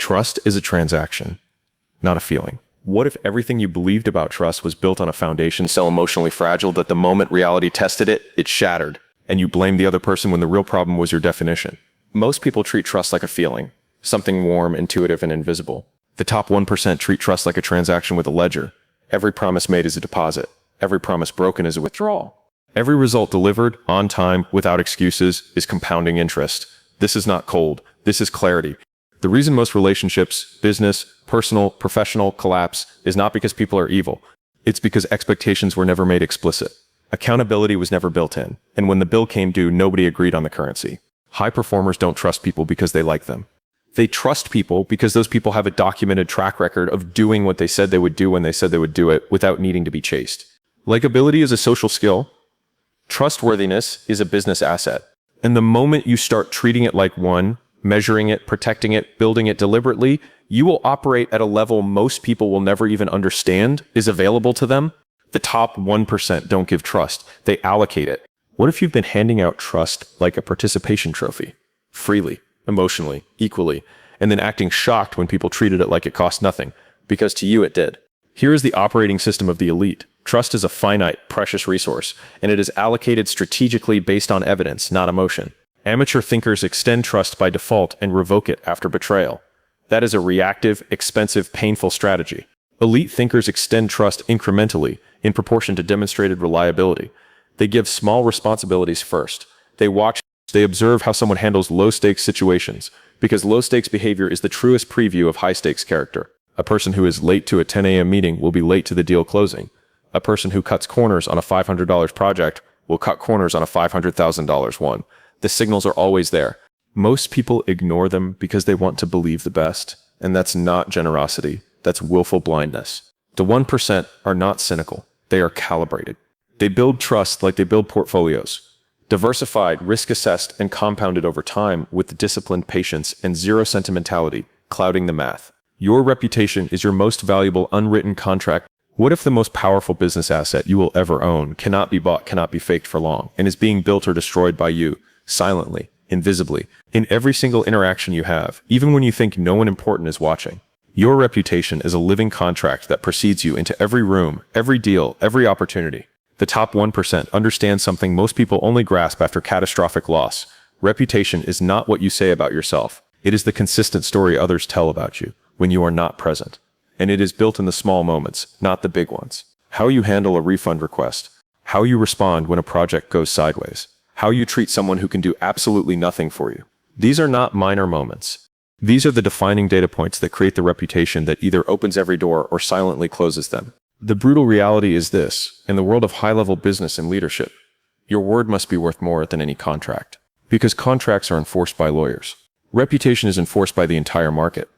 Trust is a transaction, not a feeling. What if everything you believed about trust was built on a foundation so emotionally fragile that the moment reality tested it, it shattered, and you blamed the other person when the real problem was your definition? Most people treat trust like a feeling, something warm, intuitive, and invisible. The top 1% treat trust like a transaction with a ledger. Every promise made is a deposit. Every promise broken is a withdrawal. Every result delivered, on time, without excuses, is compounding interest. This is not cold. This is clarity. The reason most relationships, business, personal, professional, collapse is not because people are evil. It's because expectations were never made explicit. Accountability was never built in. And when the bill came due, nobody agreed on the currency. High performers don't trust people because they like them. They trust people because those people have a documented track record of doing what they said they would do when they said they would do it without needing to be chased. Likability is a social skill. Trustworthiness is a business asset. And the moment you start treating it like one, measuring it, protecting it, building it deliberately, you will operate at a level most people will never even understand is available to them. The top 1% don't give trust. They allocate it. What if you've been handing out trust like a participation trophy? Freely, emotionally, equally, and then acting shocked when people treated it like it cost nothing, because to you it did. Here is the operating system of the elite. Trust is a finite, precious resource, and it is allocated strategically based on evidence, not emotion. Amateur thinkers extend trust by default and revoke it after betrayal. That is a reactive, expensive, painful strategy. Elite thinkers extend trust incrementally, in proportion to demonstrated reliability. They give small responsibilities first. They observe how someone handles low-stakes situations, because low-stakes behavior is the truest preview of high-stakes character. A person who is late to a 10 a.m. meeting will be late to the deal closing. A person who cuts corners on a $500 project will cut corners on a $500,000 one. The signals are always there. Most people ignore them because they want to believe the best, and that's not generosity. That's willful blindness. The 1% are not cynical. They are calibrated. They build trust like they build portfolios. Diversified, risk-assessed, and compounded over time with disciplined patience and zero sentimentality, clouding the math. Your reputation is your most valuable unwritten contract. What if the most powerful business asset you will ever own cannot be bought, cannot be faked for long, and is being built or destroyed by you, silently, invisibly, in every single interaction you have, even when you think no one important is watching? Your reputation is a living contract that precedes you into every room, every deal, every opportunity. The top 1% understand something most people only grasp after catastrophic loss. Reputation is not what you say about yourself. It is the consistent story others tell about you when you are not present. And it is built in the small moments, not the big ones. How you handle a refund request. How you respond when a project goes sideways. How you treat someone who can do absolutely nothing for you. These are not minor moments. These are the defining data points that create the reputation that either opens every door or silently closes them. The brutal reality is this: in the world of high-level business and leadership, your word must be worth more than any contract. Because contracts are enforced by lawyers. Reputation is enforced by the entire market.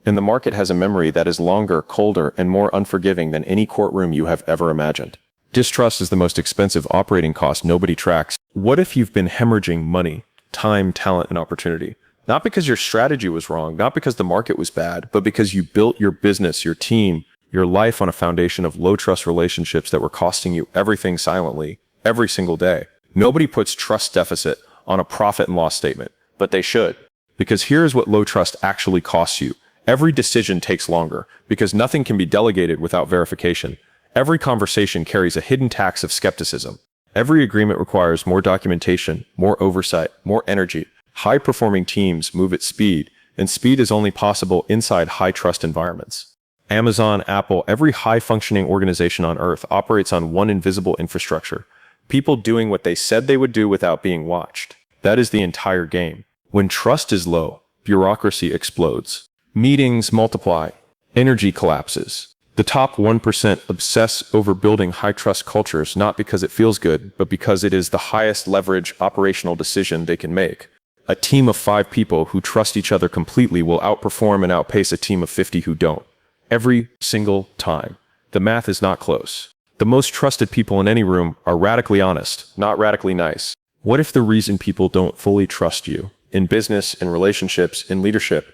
And the market has a memory that is longer, colder, and more unforgiving than any courtroom you have ever imagined. Distrust is the most expensive operating cost nobody tracks. What if you've been hemorrhaging money, time, talent, and opportunity? Not because your strategy was wrong, not because the market was bad, but because you built your business, your team, your life on a foundation of low-trust relationships that were costing you everything silently, every single day. Nobody puts trust deficit on a profit and loss statement, but they should. Because here is what low trust actually costs you. Every decision takes longer, because nothing can be delegated without verification. Every conversation carries a hidden tax of skepticism. Every agreement requires more documentation, more oversight, more energy. High-performing teams move at speed, and speed is only possible inside high-trust environments. Amazon, Apple, every high-functioning organization on Earth operates on one invisible infrastructure. People doing what they said they would do without being watched. That is the entire game. When trust is low, bureaucracy explodes. Meetings multiply. Energy collapses. The top 1% obsess over building high-trust cultures not because it feels good, but because it is the highest leverage operational decision they can make. A team of 5 people who trust each other completely will outperform and outpace a team of 50 who don't. Every single time. The math is not close. The most trusted people in any room are radically honest, not radically nice. What if the reason people don't fully trust you, in business, in relationships, in leadership,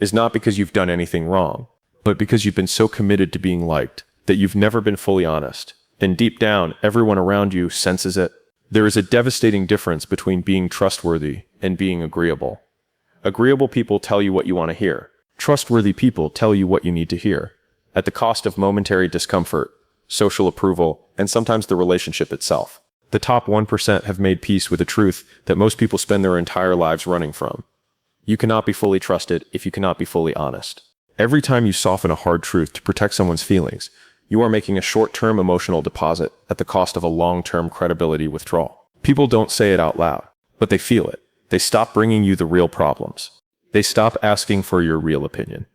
is not because you've done anything wrong, but because you've been so committed to being liked that you've never been fully honest? And deep down, everyone around you senses it. There is a devastating difference between being trustworthy and being agreeable. Agreeable people tell you what you want to hear. Trustworthy people tell you what you need to hear, at the cost of momentary discomfort, social approval, and sometimes the relationship itself. The top 1% have made peace with a truth that most people spend their entire lives running from. You cannot be fully trusted if you cannot be fully honest. Every time you soften a hard truth to protect someone's feelings, you are making a short-term emotional deposit at the cost of a long-term credibility withdrawal. People don't say it out loud, but they feel it. They stop bringing you the real problems. They stop asking for your real opinion.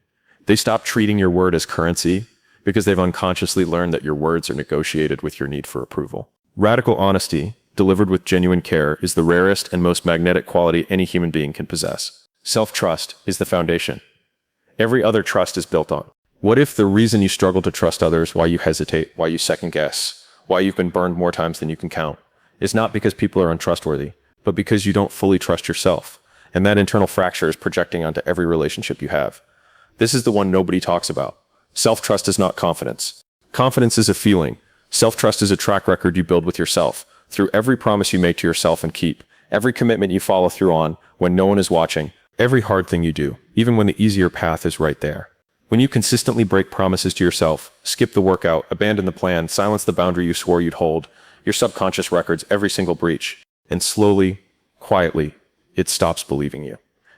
They stop treating your word as currency because they've unconsciously learned that your words are negotiated with your need for approval. Radical honesty, delivered with genuine care, is the rarest and most magnetic quality any human being can possess. Self-trust is the foundation. Every other trust is built on. What if the reason you struggle to trust others, why you hesitate, why you second guess, why you've been burned more times than you can count, is not because people are untrustworthy, but because you don't fully trust yourself, and that internal fracture is projecting onto every relationship you have. This is the one nobody talks about. Self-trust is not confidence. Confidence is a feeling. Self-trust is a track record you build with yourself, through every promise you make to yourself and keep, every commitment you follow through on when no one is watching, every hard thing you do, even when the easier path is right there. When you consistently break promises to yourself, skip the workout, abandon the plan, silence the boundary you swore you'd hold, your subconscious records every single breach, and slowly, quietly, it stops believing you.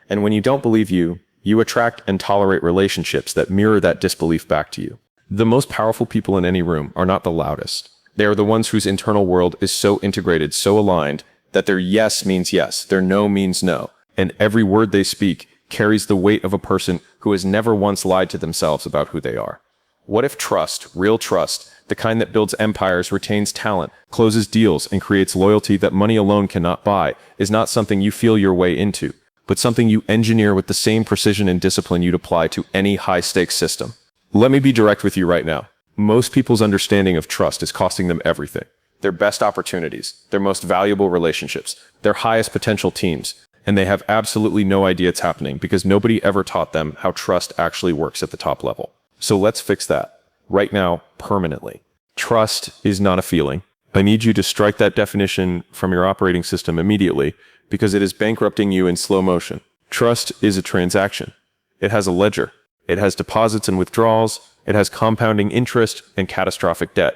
And when you don't believe you, you attract and tolerate relationships that mirror that disbelief back to you. The most powerful people in any room are not the loudest. They are the ones whose internal world is so integrated, so aligned, that their yes means yes, their no means no, and every word they speak carries the weight of a person who has never once lied to themselves about who they are. What if trust, real trust, the kind that builds empires, retains talent, closes deals, and creates loyalty that money alone cannot buy, is not something you feel your way into, but something you engineer with the same precision and discipline you'd apply to any high-stakes system? Let me be direct with you right now. Most people's understanding of trust is costing them everything. Their best opportunities, their most valuable relationships, their highest potential teams, and they have absolutely no idea it's happening because nobody ever taught them how trust actually works at the top level. So let's fix that, right now, permanently. Trust is not a feeling. I need you to strike that definition from your operating system immediately because it is bankrupting you in slow motion. Trust is a transaction. It has a ledger. It has deposits and withdrawals. It has compounding interest and catastrophic debt.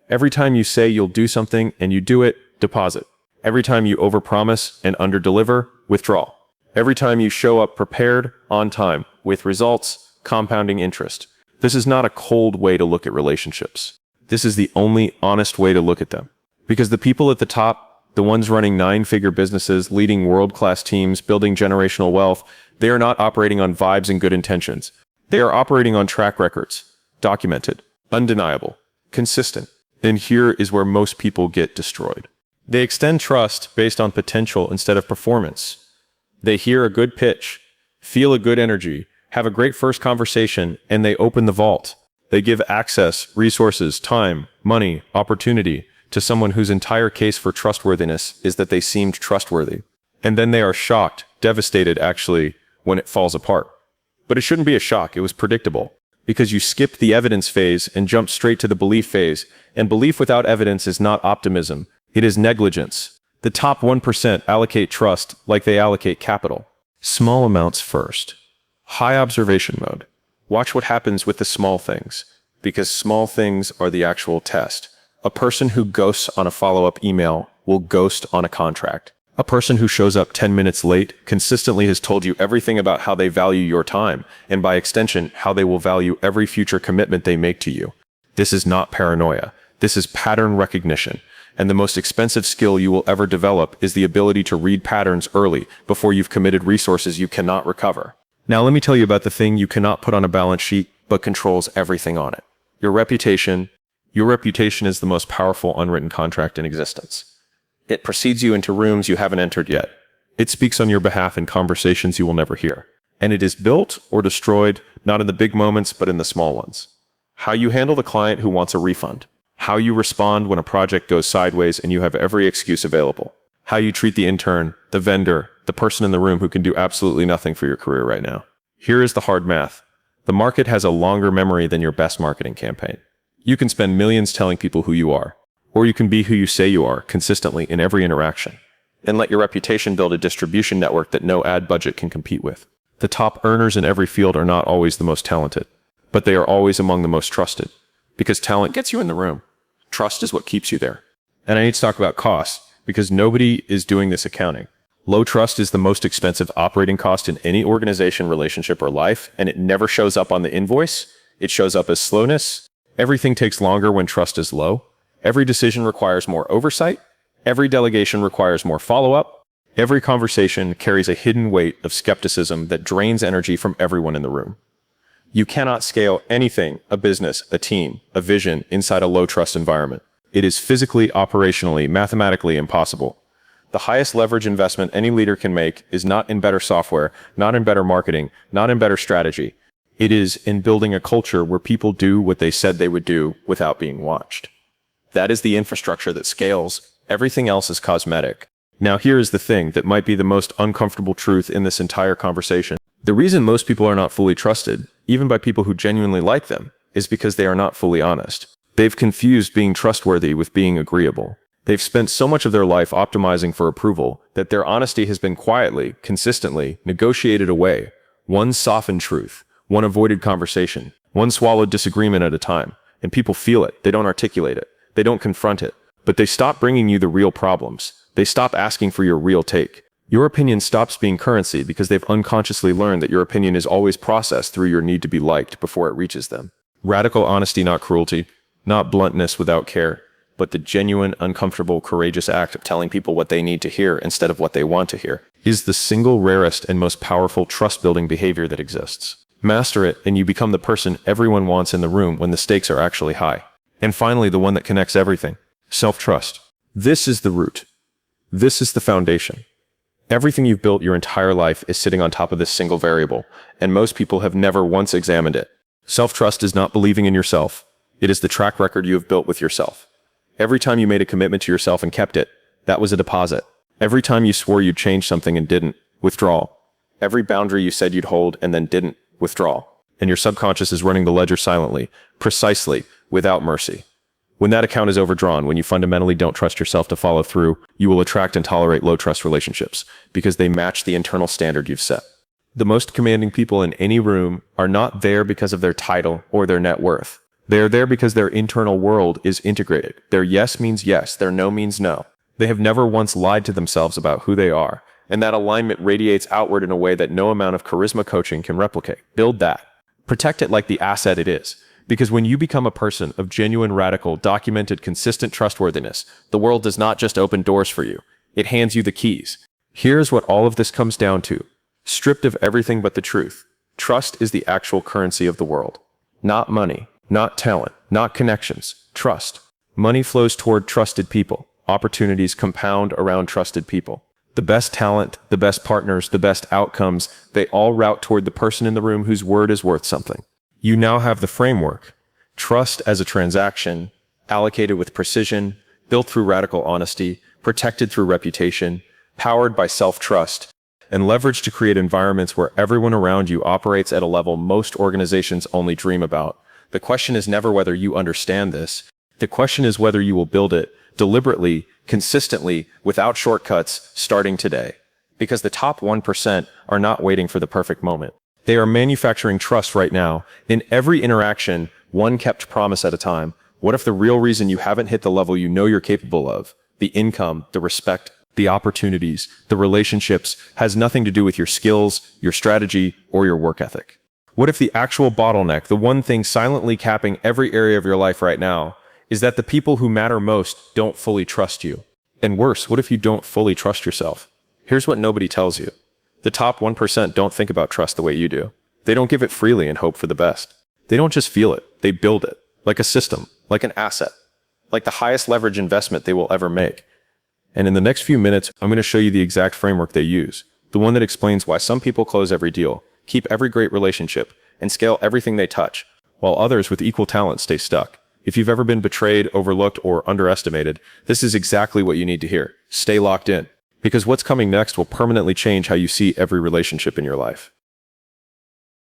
Every time you say you'll do something and you do it, deposit. Every time you overpromise and underdeliver, withdraw. Every time you show up prepared, on time, with results, compounding interest. This is not a cold way to look at relationships. This is the only honest way to look at them. Because the people at the top, the ones running 9-figure businesses, leading world-class teams, building generational wealth, they are not operating on vibes and good intentions. They are operating on track records, documented, undeniable, consistent. And here is where most people get destroyed. They extend trust based on potential instead of performance. They hear a good pitch, feel a good energy, have a great first conversation, and they open the vault. They give access, resources, time, money, opportunity to someone whose entire case for trustworthiness is that they seemed trustworthy. And then they are shocked, devastated actually, when it falls apart. But it shouldn't be a shock, it was predictable. Because you skipped the evidence phase and jumped straight to the belief phase, and belief without evidence is not optimism. It is negligence. The top 1% allocate trust like they allocate capital. Small amounts first. High observation mode. Watch what happens with the small things, because small things are the actual test. A person who ghosts on a follow-up email will ghost on a contract. A person who shows up 10 minutes late consistently has told you everything about how they value your time, and by extension, how they will value every future commitment they make to you. This is not paranoia. This is pattern recognition. And the most expensive skill you will ever develop is the ability to read patterns early before you've committed resources you cannot recover. Now let me tell you about the thing you cannot put on a balance sheet, but controls everything on it. Your reputation. Your reputation is the most powerful unwritten contract in existence. It precedes you into rooms you haven't entered yet. It speaks on your behalf in conversations you will never hear. And it is built or destroyed, not in the big moments, but in the small ones. How you handle the client who wants a refund. How you respond when a project goes sideways and you have every excuse available. How you treat the intern, the vendor, the person in the room who can do absolutely nothing for your career right now. Here is the hard math. The market has a longer memory than your best marketing campaign. You can spend millions telling people who you are, or you can be who you say you are consistently in every interaction, and let your reputation build a distribution network that no ad budget can compete with. The top earners in every field are not always the most talented, but they are always among the most trusted. Because talent gets you in the room. Trust is what keeps you there. And I need to talk about costs, because nobody is doing this accounting. Low trust is the most expensive operating cost in any organization, relationship, or life, and it never shows up on the invoice. It shows up as slowness. Everything takes longer when trust is low. Every decision requires more oversight. Every delegation requires more follow-up. Every conversation carries a hidden weight of skepticism that drains energy from everyone in the room. You cannot scale anything, a business, a team, a vision, inside a low-trust environment. It is physically, operationally, mathematically impossible. The highest leverage investment any leader can make is not in better software, not in better marketing, not in better strategy. It is in building a culture where people do what they said they would do without being watched. That is the infrastructure that scales. Everything else is cosmetic. Now here is the thing that might be the most uncomfortable truth in this entire conversation. The reason most people are not fully trusted, even by people who genuinely like them, is because they are not fully honest. They've confused being trustworthy with being agreeable. They've spent so much of their life optimizing for approval that their honesty has been quietly, consistently, negotiated away. One softened truth, one avoided conversation, one swallowed disagreement at a time. And people feel it, they don't articulate it, they don't confront it, but they stop bringing you the real problems. They stop asking for your real take. Your opinion stops being currency because they've unconsciously learned that your opinion is always processed through your need to be liked before it reaches them. Radical honesty, not cruelty, not bluntness without care, but the genuine, uncomfortable, courageous act of telling people what they need to hear instead of what they want to hear, is the single rarest and most powerful trust-building behavior that exists. Master it, and you become the person everyone wants in the room when the stakes are actually high. And finally, the one that connects everything. Self-trust. This is the root. This is the foundation. Everything you've built your entire life is sitting on top of this single variable, and most people have never once examined it. Self-trust is not believing in yourself. It is the track record you have built with yourself. Every time you made a commitment to yourself and kept it, that was a deposit. Every time you swore you'd change something and didn't, withdrawal. Every boundary you said you'd hold and then didn't, withdrawal. And your subconscious is running the ledger silently, precisely, without mercy. When that account is overdrawn, when you fundamentally don't trust yourself to follow through, you will attract and tolerate low-trust relationships because they match the internal standard you've set. The most commanding people in any room are not there because of their title or their net worth. They are there because their internal world is integrated. Their yes means yes, their no means no. They have never once lied to themselves about who they are, and that alignment radiates outward in a way that no amount of charisma coaching can replicate. Build that. Protect it like the asset it is. Because when you become a person of genuine, radical, documented, consistent trustworthiness, the world does not just open doors for you. It hands you the keys. Here's what all of this comes down to. Stripped of everything but the truth. Trust is the actual currency of the world. Not money, not talent, not connections. Trust. Money flows toward trusted people. Opportunities compound around trusted people. The best talent, the best partners, the best outcomes, they all route toward the person in the room whose word is worth something. You now have the framework. Trust as a transaction, allocated with precision, built through radical honesty, protected through reputation, powered by self-trust, and leveraged to create environments where everyone around you operates at a level most organizations only dream about. The question is never whether you understand this. The question is whether you will build it deliberately, consistently, without shortcuts, starting today. Because the top 1% are not waiting for the perfect moment. They are manufacturing trust right now. In every interaction, one kept promise at a time. What if the real reason you haven't hit the level you know you're capable of, the income, the respect, the opportunities, the relationships, has nothing to do with your skills, your strategy, or your work ethic? What if the actual bottleneck, the one thing silently capping every area of your life right now, is that the people who matter most don't fully trust you? And worse, what if you don't fully trust yourself? Here's what nobody tells you. The top 1% don't think about trust the way you do. They don't give it freely and hope for the best. They don't just feel it, they build it. Like a system, like an asset, like the highest leverage investment they will ever make. And in the next few minutes, I'm going to show you the exact framework they use. The one that explains why some people close every deal, keep every great relationship, and scale everything they touch, while others with equal talent stay stuck. If you've ever been betrayed, overlooked, or underestimated, this is exactly what you need to hear. Stay locked in. Because what's coming next will permanently change how you see every relationship in your life.